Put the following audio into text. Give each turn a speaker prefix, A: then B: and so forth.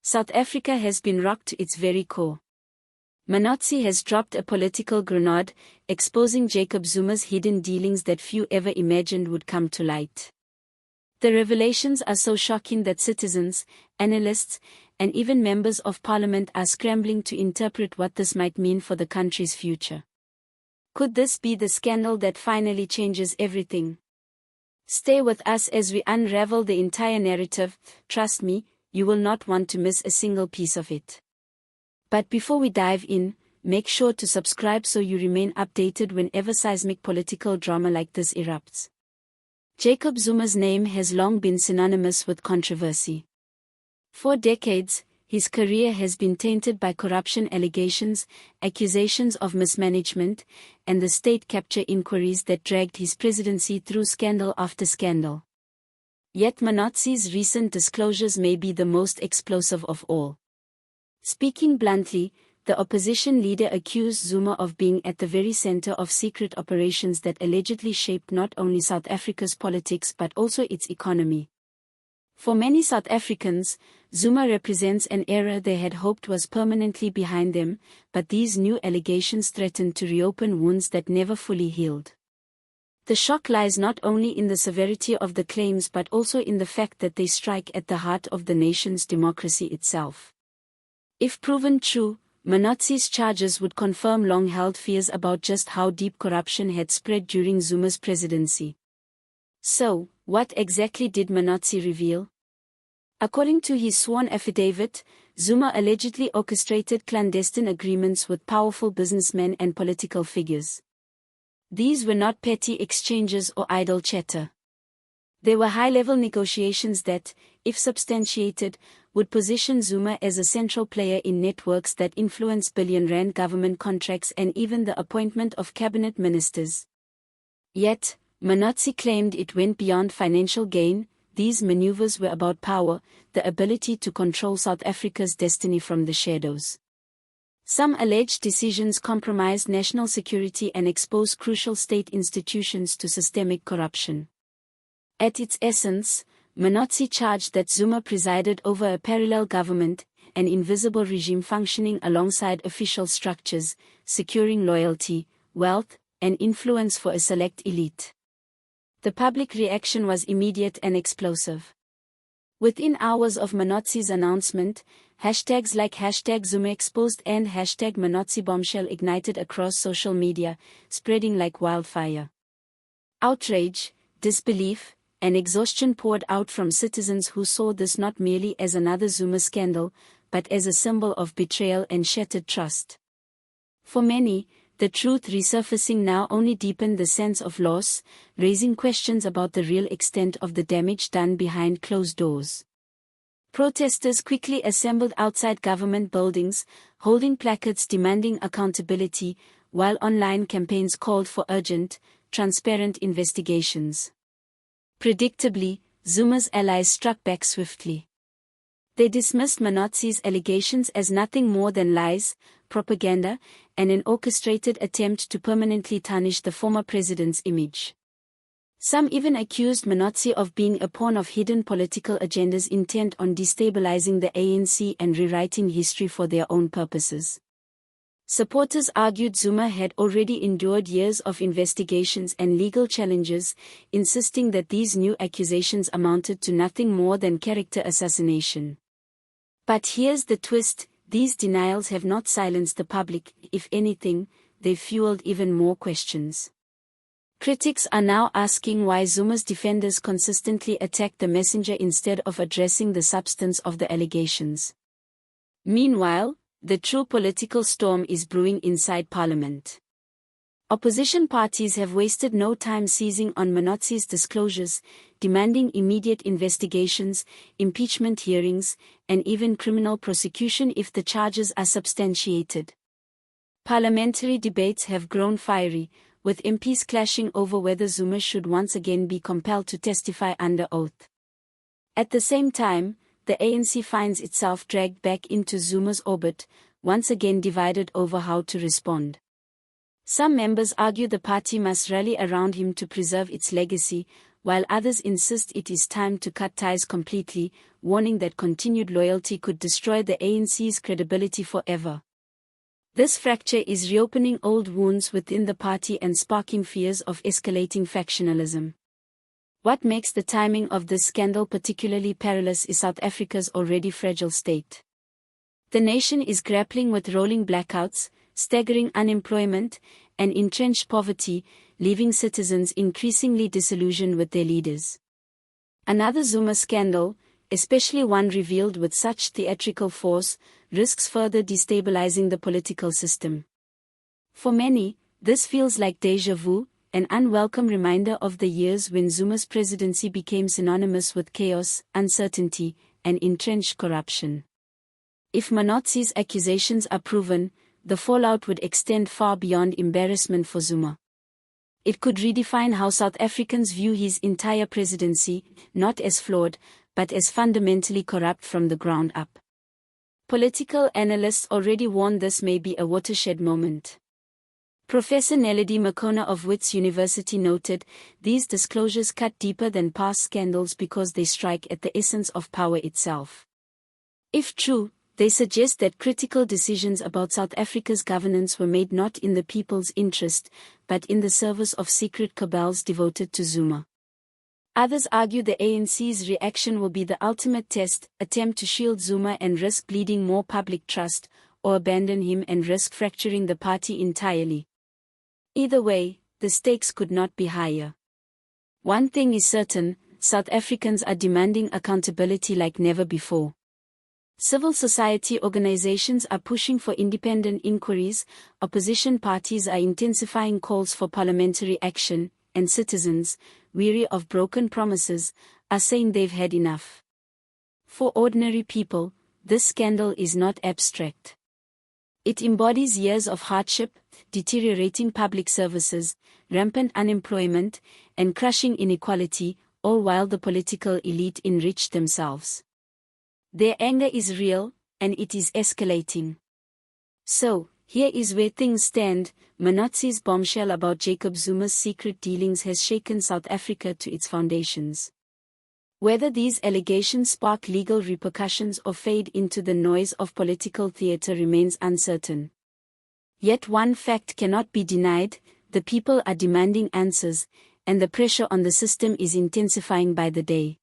A: South Africa has been rocked to its very core. Manotsi has dropped a political grenade, exposing Jacob Zuma's hidden dealings that few ever imagined would come to light. The revelations are so shocking that citizens, analysts, and even members of parliament are scrambling to interpret what this might mean for the country's future. Could this be the scandal that finally changes everything? Stay with us as we unravel the entire narrative. Trust me, you will not want to miss a single piece of it. But before we dive in, make sure to subscribe so you remain updated whenever seismic political drama like this erupts. Jacob Zuma's name has long been synonymous with controversy. For decades, his career has been tainted by corruption allegations, accusations of mismanagement, and the state capture inquiries that dragged his presidency through scandal after scandal. Yet Manotsi's recent disclosures may be the most explosive of all. Speaking bluntly, the opposition leader accused Zuma of being at the very center of secret operations that allegedly shaped not only South Africa's politics but also its economy. For many South Africans, Zuma represents an era they had hoped was permanently behind them, but these new allegations threaten to reopen wounds that never fully healed. The shock lies not only in the severity of the claims but also in the fact that they strike at the heart of the nation's democracy itself. If proven true, Manotsi's charges would confirm long-held fears about just how deep corruption had spread during Zuma's presidency. So, what exactly did Manotsi reveal? According to his sworn affidavit, Zuma allegedly orchestrated clandestine agreements with powerful businessmen and political figures. These were not petty exchanges or idle chatter. They were high-level negotiations that, if substantiated, would position Zuma as a central player in networks that influence billion-rand government contracts and even the appointment of cabinet ministers. Yet, Manotsi claimed it went beyond financial gain. These maneuvers were about power, the ability to control South Africa's destiny from the shadows. Some alleged decisions compromised national security and exposed crucial state institutions to systemic corruption. At its essence, Manotsi charged that Zuma presided over a parallel government, an invisible regime functioning alongside official structures, securing loyalty, wealth, and influence for a select elite. The public reaction was immediate and explosive. Within hours of Manotsi's announcement, hashtags like #ZumaExposed and #ManotsiBombshell ignited across social media, spreading like wildfire. Outrage, disbelief, and exhaustion poured out from citizens who saw this not merely as another Zuma scandal, but as a symbol of betrayal and shattered trust. For many, the truth resurfacing now only deepened the sense of loss, raising questions about the real extent of the damage done behind closed doors. Protesters quickly assembled outside government buildings, holding placards demanding accountability, while online campaigns called for urgent, transparent investigations. Predictably, Zuma's allies struck back swiftly. They dismissed Manotsi's allegations as nothing more than lies, propaganda, and an orchestrated attempt to permanently tarnish the former president's image. Some even accused Manotsi of being a pawn of hidden political agendas intent on destabilizing the ANC and rewriting history for their own purposes. Supporters argued Zuma had already endured years of investigations and legal challenges, insisting that these new accusations amounted to nothing more than character assassination. But here's the twist: these denials have not silenced the public. If anything, they've fueled even more questions. Critics are now asking why Zuma's defenders consistently attack the messenger instead of addressing the substance of the allegations. Meanwhile, the true political storm is brewing inside Parliament. Opposition parties have wasted no time seizing on Manotsi's disclosures, demanding immediate investigations, impeachment hearings, and even criminal prosecution if the charges are substantiated. Parliamentary debates have grown fiery, with MPs clashing over whether Zuma should once again be compelled to testify under oath. At the same time, the ANC finds itself dragged back into Zuma's orbit, once again divided over how to respond. Some members argue the party must rally around him to preserve its legacy, while others insist it is time to cut ties completely, warning that continued loyalty could destroy the ANC's credibility forever. This fracture is reopening old wounds within the party and sparking fears of escalating factionalism. What makes the timing of this scandal particularly perilous is South Africa's already fragile state. The nation is grappling with rolling blackouts, staggering unemployment, and entrenched poverty, leaving citizens increasingly disillusioned with their leaders. Another Zuma scandal, especially one revealed with such theatrical force, risks further destabilizing the political system. For many, this feels like déjà vu, an unwelcome reminder of the years when Zuma's presidency became synonymous with chaos, uncertainty, and entrenched corruption. If Manotsi's accusations are proven, the fallout would extend far beyond embarrassment for Zuma. It could redefine how South Africans view his entire presidency, not as flawed, but as fundamentally corrupt from the ground up. Political analysts already warn this may be a watershed moment. Professor Nelady Makona of Wits University noted, these disclosures cut deeper than past scandals because they strike at the essence of power itself. If true, they suggest that critical decisions about South Africa's governance were made not in the people's interest, but in the service of secret cabals devoted to Zuma. Others argue the ANC's reaction will be the ultimate test, attempt to shield Zuma and risk bleeding more public trust, or abandon him and risk fracturing the party entirely. Either way, the stakes could not be higher. One thing is certain, South Africans are demanding accountability like never before. Civil society organizations are pushing for independent inquiries, opposition parties are intensifying calls for parliamentary action, and citizens, weary of broken promises, are saying they've had enough. For ordinary people, this scandal is not abstract. It embodies years of hardship, deteriorating public services, rampant unemployment, and crushing inequality, all while the political elite enrich themselves. Their anger is real, and it is escalating. So, here is where things stand. Manotsi's bombshell about Jacob Zuma's secret dealings has shaken South Africa to its foundations. Whether these allegations spark legal repercussions or fade into the noise of political theater remains uncertain. Yet one fact cannot be denied, the people are demanding answers, and the pressure on the system is intensifying by the day.